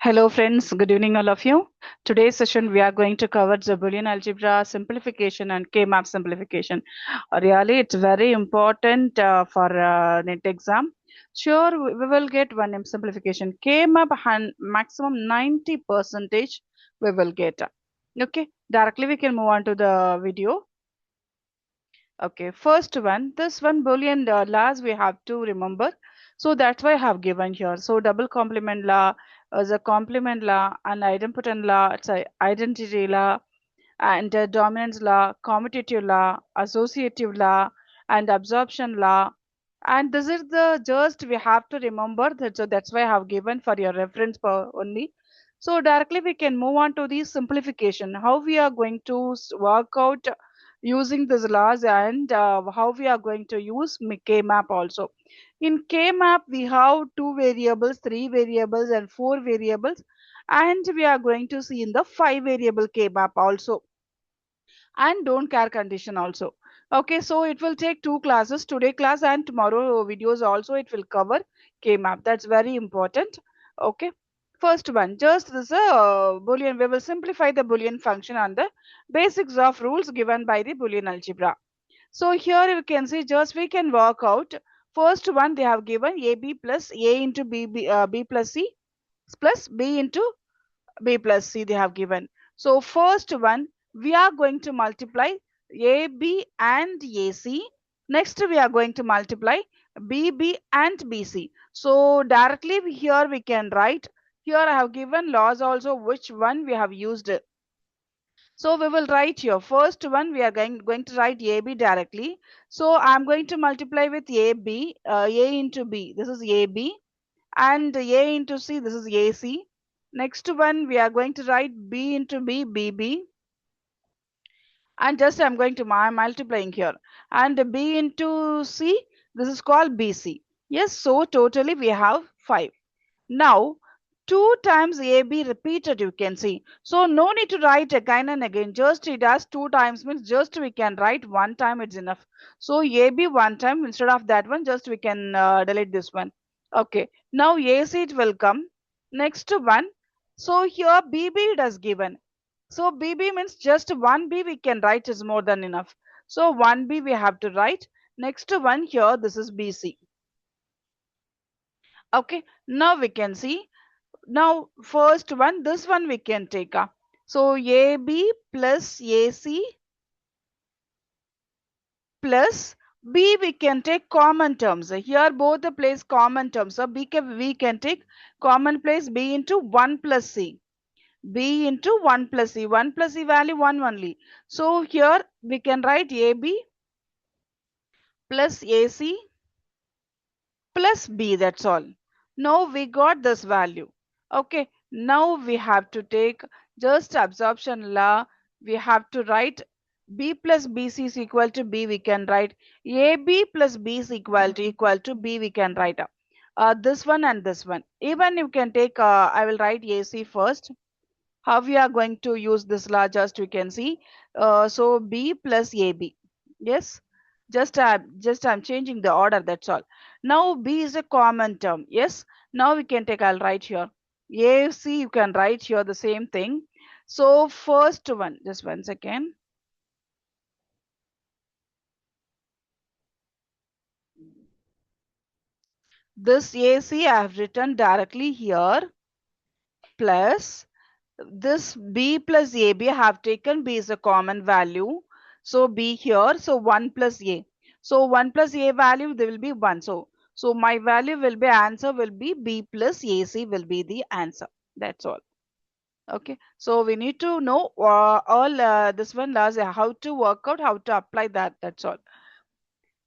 Hello friends, good evening all of you. Today's session we are going to cover the Boolean Algebra simplification and K-map simplification. Really it's very important for NET exam. Sure, we will get one simplification. K-map maximum 90 percentage we will get. Okay, directly we can move on to the video. Okay, first one, this one Boolean laws we have to remember. So that's why I have given here. So double complement law, the complement law, and idempotent law, it's a identity law, and dominance law, commutative law, associative law, and absorption law. And this is the just we have to remember that. So that's why I have given for your reference only. So directly we can move on to the simplification. How we are going to work out using these laws and how we are going to use K-map also. In K-map, we have 2 variables, 3 variables and 4 variables, and we are going to see in the 5 variable K-map also, and don't care condition also. Okay, so it will take 2 classes, today class and tomorrow videos also it will cover K-map. That's very important. Okay. First one, just this Boolean. We will simplify the Boolean function on the basics of rules given by the Boolean algebra. So here you can see just we can work out. First one they have given AB plus A into B plus C plus B into B plus C they have given. So first one we are going to multiply AB and AC. Next we are going to multiply BB and BC. So directly here we can write. Here I have given laws also which one we have used. So we will write here. First one we are going to write AB directly. So I am going to multiply with AB, A into B. This is AB, and A into C. This is AC. Next one we are going to write B into B, BB, and just I'm going to multiplying here, and B into C. This is called BC. Yes. So totally we have 5. Now 2 times AB repeated you can see. So no need to write again and again. Just it as 2 times means just we can write 1 time it's enough. So AB 1 time instead of that one just we can delete this one. Okay. Now AC it will come. Next one. So here BB it has given. So BB means just 1B we can write is more than enough. So 1B we have to write. Next one here this is BC. Okay. Now we can see. Now first one, this one we can take. So AB plus AC plus B we can take common terms. Here both the place common terms. So we can take common place B into 1 plus C. B into 1 plus C. 1 plus C value 1 only. So here we can write AB plus AC plus B, that's all. Now we got this value. Okay, now we have to take just absorption law. We have to write B plus BC is equal to B. We can write AB plus B is equal to B. We can write this one and this one. Even you can take, I will write AC first. How we are going to use this law just we can see. So B plus AB. Yes. Just I'm changing the order, that's all. Now B is a common term. Yes. Now we can take, I'll write here. AC you can write here the same thing. So first one, just 1 second. This AC I have written directly here plus this B plus AB I have taken. B is a common value. So B here. So 1 plus A. So 1 plus A value there will be 1. So my value will be answer will be B plus AC will be the answer. That's all. Okay. So we need to know all this one laws how to work out, how to apply that. That's all.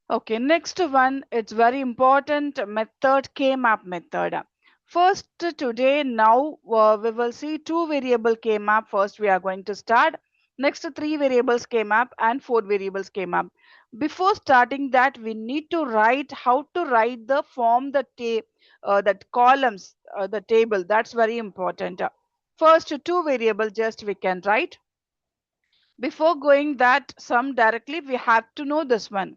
Okay, next one, it's very important method, K-map method. First today, now we will see 2 variable K-map. First we are going to start. Next 3 variables K-map and 4 variables K-map. Before starting that, we need to write how to write the form, that columns, the table. That's very important. First 2 variables just we can write. Before going that sum directly, we have to know this one.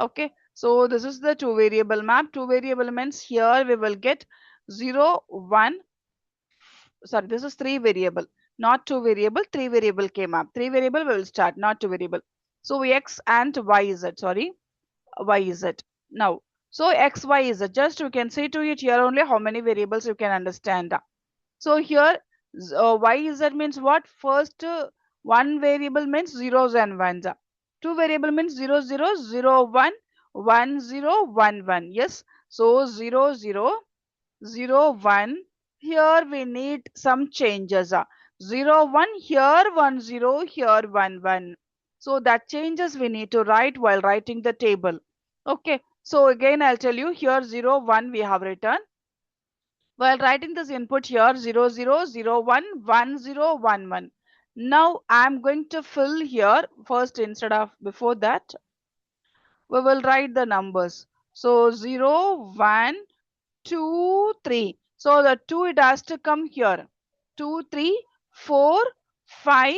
Okay, so this is the 2 variable map. 2 variable means here we will get 0, 1, sorry, this is 3 variable, not 2 variable, 3 variable K map. 3 variable we will start, not 2 variable. So X and Y Z, sorry, Y Z. Now, so X, Y Z, just you can say to it here only how many variables you can understand. So here Y Z means what? First one variable means zeros and ones. Two variable means 0, 0, 0, 1, 1, 0, 1, 1. Yes. So 0, 0, 0, 1. Here we need some changes. 0, 1, here 1, 0, here 1, 1. So that changes we need to write while writing the table. Okay. So again I'll tell you here 0, 1 we have written. While writing this input here 0, 0, 0, 1, 1, 0, 1, 1. Now I'm going to fill here first instead of before that we will write the numbers. So 0, 1, 2, 3. So the 2 it has to come here. 2, 3, 4, 5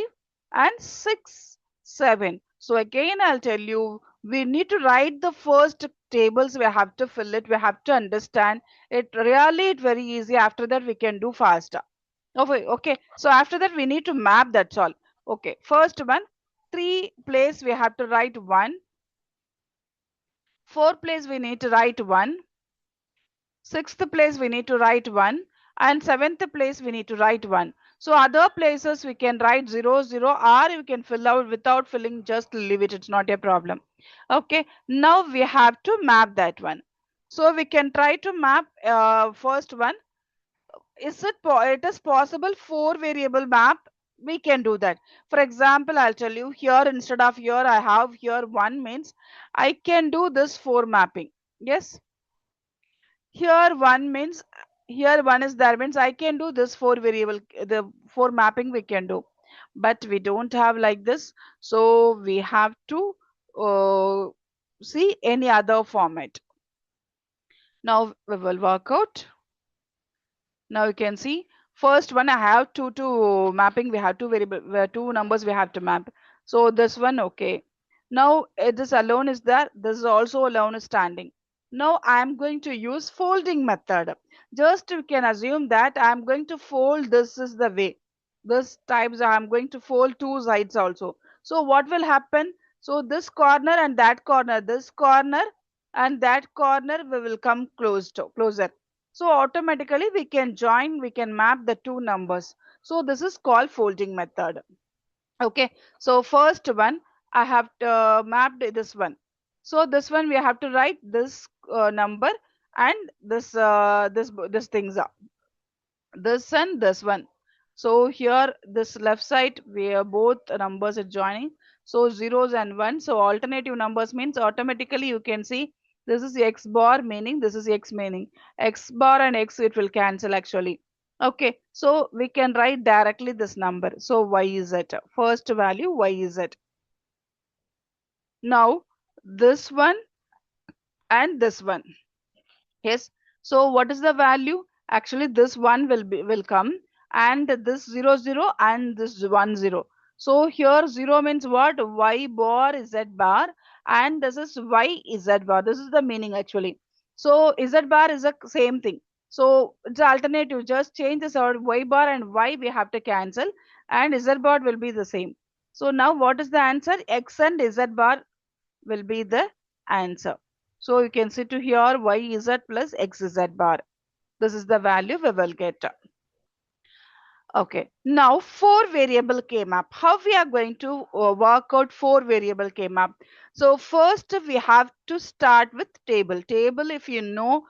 and 6, 7. So again I'll tell you we need to write the first tables, we have to fill it, we have to understand it. Really it's very easy. After that we can do faster. Okay. So after that we need to map, that's all. Okay. First one, 3 place we have to write 1. 4 place we need to write 1. 6th place we need to write 1 and 7th place we need to write 1. So other places we can write 0, 0 or you can fill out without filling, just leave it, it's not a problem. Okay, now we have to map that one. So we can try to map first one. It is possible 4 variable map? We can do that. For example, I'll tell you here instead of here I have here 1 means I can do this 4 mapping. Yes. Here 1 means here 1 is there means I can do this 4 variable, the 4 mapping we can do, but we don't have like this. So we have to see any other format. Now we will work out. Now you can see first one I have two mapping, we have two variable, 2 numbers we have to map. So this one, okay. Now this alone is there, this is also alone is standing. Now I am going to use folding method. Just you can assume that I am going to fold, this is the way. This types I am going to fold 2 sides also. So what will happen? So this corner and that corner, this corner and that corner we will come closer. So automatically we can join, we can map the 2 numbers. So this is called folding method. Okay. So first one I have mapped this one. So this one we have to write this number and this things are this and this one. So here this left side where both numbers are joining. So zeros and ones. So alternative numbers means automatically you can see this is x bar meaning this is x meaning. X bar and x it will cancel actually. Okay. So we can write directly this number. So y is it. First value y is it. Now this one and this one. Yes. So what is the value? Actually, this one will come and this 0, 0 and this 1, 0. So here 0 means what? Y bar is Z bar and this is Y is Z bar. This is the meaning actually. So Z bar is the same thing. So it's alternative. Just change this out. Y bar and Y we have to cancel and Z bar will be the same. So now what is the answer? X and Z bar will be the answer. So you can see to here y z plus x z bar. This is the value we will get. Okay. Now 4 variable K map. How we are going to work out 4 variable K map? So first we have to start with table. Table, if you know,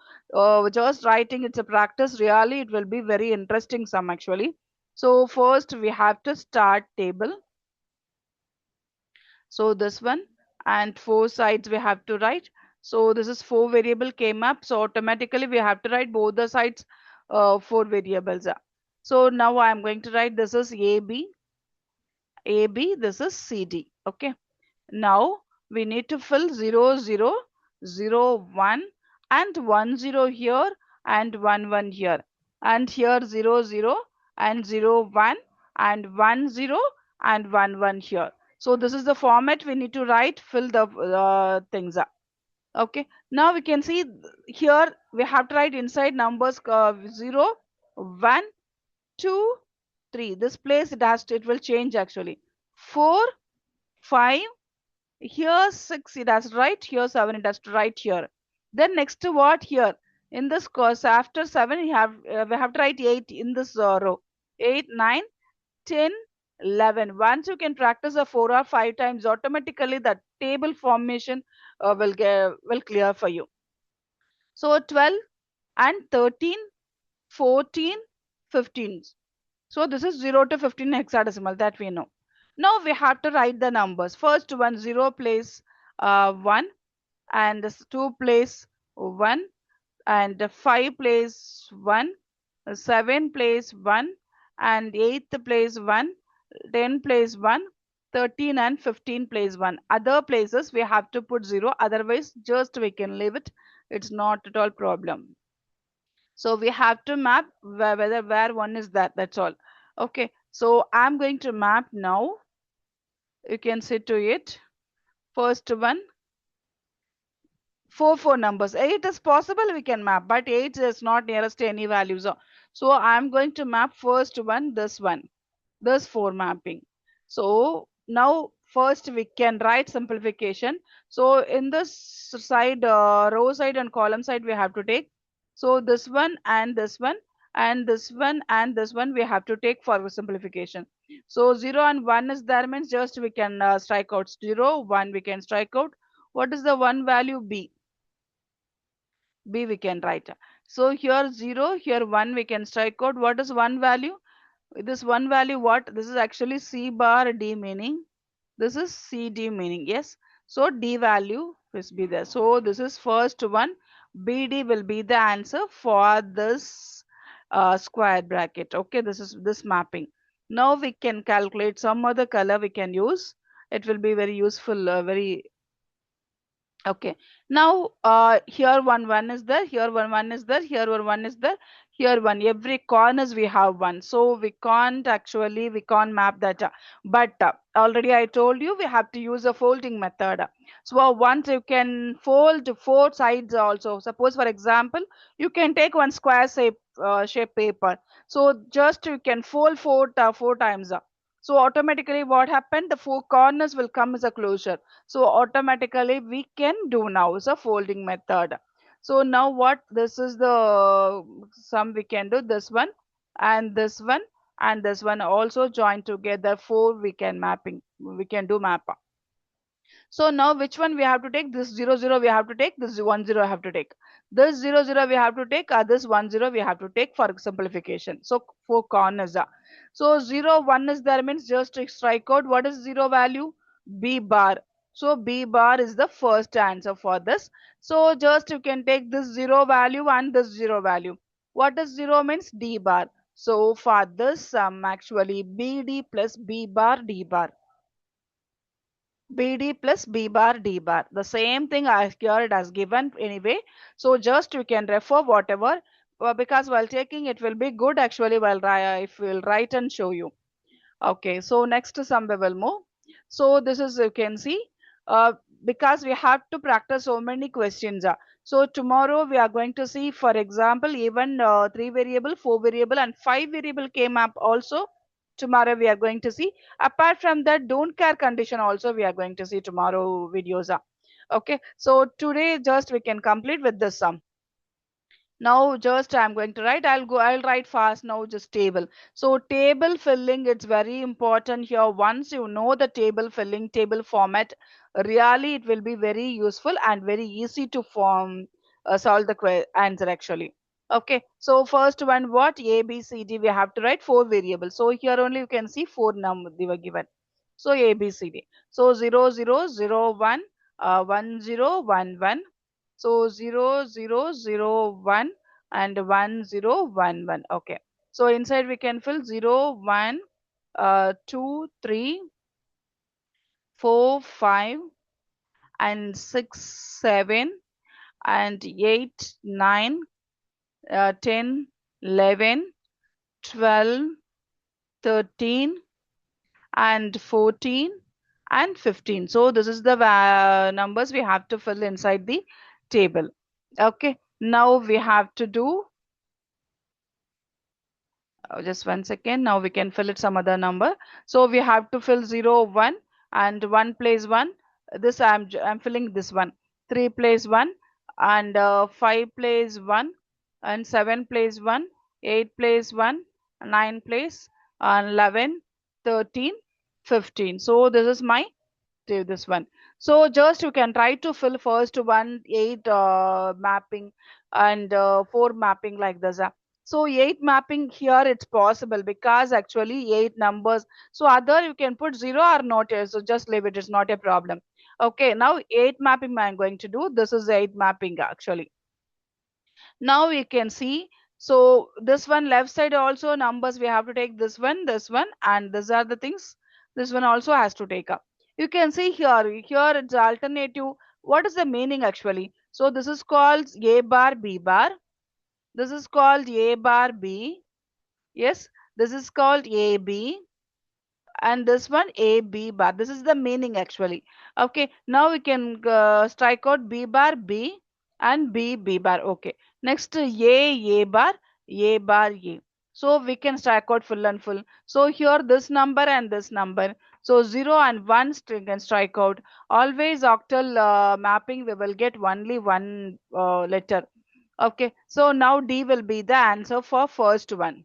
just writing it's a practice. Really it will be very interesting some actually. So first we have to start table. So this one and 4 sides we have to write. So this is 4 variable K map. So automatically we have to write both the sides 4 variables. So now I am going to write this is AB, this is CD. Okay. Now we need to fill 0, 0, 0, 1 and 1, 0 here and 1, 1 here. And here 0, 0 and 0, 1 and 1, 0 and 1, 1 here. So this is the format we need to write, fill the things up. Okay. Now we can see here we have to write inside numbers 0, 1 2, 3. This place it will change actually. 4, 5. Here 6 it has right. Here 7 it has to write here. Then next to what here? In this course after 7 we have to write 8 in this row. 8, 9, 10, 11. Once you can practice a 4 or 5 times, automatically the table formation will clear for you. So 12 and 13, 14, 15. So this is 0 to 15 hexadecimal, that we know. Now we have to write the numbers. First one, 0 place 1, and 2 place 1, and 5 place 1, 7 place 1, and 8 place 1, 10 place 1, 13 and 15 place 1. Other places we have to put 0, otherwise just we can leave it. It's not at all problem. So we have to map where 1 is that, that's all. Okay, so I'm going to map now. You can see to it. First one, 4 numbers. 8 is possible we can map, but 8 is not nearest to any values. So I'm going to map first one, this 4 mapping. So now first we can write simplification. So in this side, row side and column side we have to take. So this one and this one and this one and this one we have to take for simplification. So 0 and 1 is there, means just we can strike out 0, 1 we can strike out. What is the one value? B we can write. So here 0, here 1 we can strike out. What is one value? This one value what? This is actually C bar D, meaning this is CD meaning, yes. So D value will be there. So this is first one. BD will be the answer for this square bracket. Okay, this is this mapping. Now we can calculate some other color we can use. It will be very useful, very okay. Now here one is there, here one is there, here one is there, here one. Every corners we have one. So we can't map that. But already I told you we have to use a folding method. So once you can fold 4 sides also. Suppose for example, you can take one square shape paper. So just you can fold 4 times. So automatically what happened? The 4 corners will come as a closure. So automatically we can do now is a folding method. So now what? This is the sum we can do. This one and this one and this one also join together. 4 we can do map. So now which one we have to take? This 0 0 we have to take, this 1 0 I have to take, this 0 0 we have to take, this 1 0 we have to take for simplification. So 4 corners. So 0 1 is there, means just to strike out what is 0 value? B bar. So B bar is the first answer for this. So just you can take this 0 value and this 0 value. What is 0 means? D bar. So for this sum actually BD plus B bar D bar. BD plus B bar D bar. The same thing as here it has given anyway. So just you can refer whatever, because while taking it will be good actually while if we'll write and show you. Okay, so next sum we will move. So this is you can see because we have to practice so many questions. So tomorrow we are going to see, for example, even 3 variable, 4 variable and 5 variable came up also. Tomorrow we are going to see. Apart from that, don't care condition also we are going to see tomorrow videos. Okay, so today just we can complete with this sum. Now just I'm going to write, I'll write fast now, just table. So table filling, it's very important here. Once you know the table filling, table format, really it will be very useful and very easy to solve the answer actually. Okay, so first one, what? A, B, C, D, we have to write 4 variables. So here only you can see 4 numbers they were given. So A, B, C, D. So 0 0 0 1 1 0 1 1. So 0 0 0 1 and 1 0 1 1. Okay. So inside we can fill 0 1 2 3 4 5 and 6 7 and 8 9 10 11 12 13 and 14 and 15. So this is the numbers we have to fill inside the table. Okay, now we have to do Just 1 second. Now we can fill it some other number. So we have to fill 0, 1, and 1 place 1. This I'm filling this one. 3 place 1, and 5 place 1, and 7 place 1, 8 place 1, 9 place, and 11, 13, 15. So this is my this one. So just you can try to fill first 1, 8 mapping, and 4 mapping like this. So 8 mapping here it's possible because actually 8 numbers. So other you can put 0 or not. So just leave it. It's not a problem. Okay. Now 8 mapping I'm going to do. This is 8 mapping actually. Now we can see. So this one left side also numbers we have to take this one, and these are the things. This one also has to take up. You can see here it's alternative. What is the meaning actually? So this is called A bar B bar. This is called A bar B. Yes, this is called AB, and this one A B bar. This is the meaning actually. Okay, now we can strike out B bar B and B B bar. Okay, next A bar A bar A. So we can strike out full and full. So here this number and this number. So 0 and 1 can strike out. Always octal mapping we will get only one letter. Okay, so now D will be the answer for first one.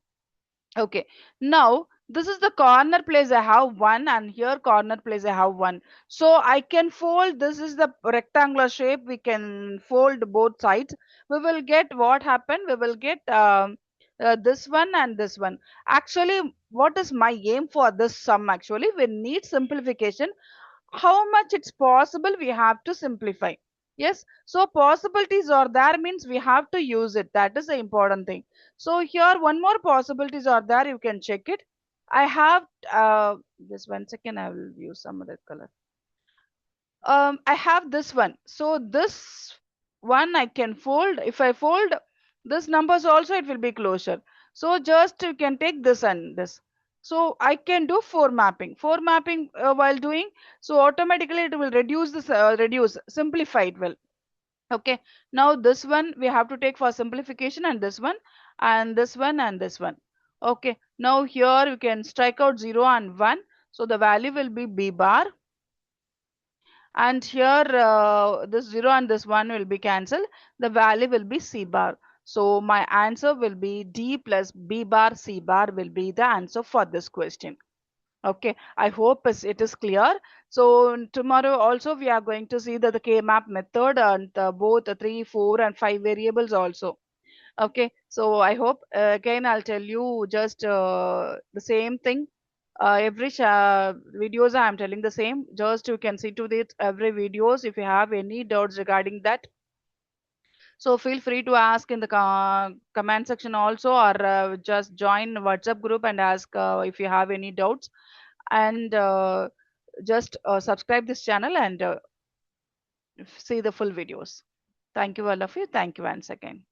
Okay, now this is the corner place I have 1, and here corner place I have 1. So I can fold. This is the rectangular shape. We can fold both sides. We will get what happened. We will get this one and this one. Actually, what is my aim for this sum? Actually, we need simplification. How much it's possible we have to simplify. Yes, so possibilities are there means we have to use it. That is the important thing. So here one more possibilities are there. You can check it. I have just 1 second. I will use some other color. I have this one. So this one I can fold. If I fold this numbers also, it will be closure. So just you can take this and this. So I can do 4 mapping. 4 mapping while doing. So automatically it will reduce this, simplify it will. Okay. Now this one we have to take for simplification, and this one, and this one, and this one. Okay. Now here you can strike out 0 and 1. So the value will be B bar. And here this 0 and this 1 will be cancelled. The value will be C bar. So my answer will be D plus B bar C bar will be the answer for this question. Okay, I hope it is clear. So tomorrow also we are going to see the K-map method and both 3, 4 and 5 variables also. Okay, so I hope again I'll tell you just the same thing. Every videos I am telling the same. Just you can see to it every videos if you have any doubts regarding that. So feel free to ask in the comment section also, or just join WhatsApp group and ask if you have any doubts. And just subscribe this channel and see the full videos. Thank you all of you. Thank you once again.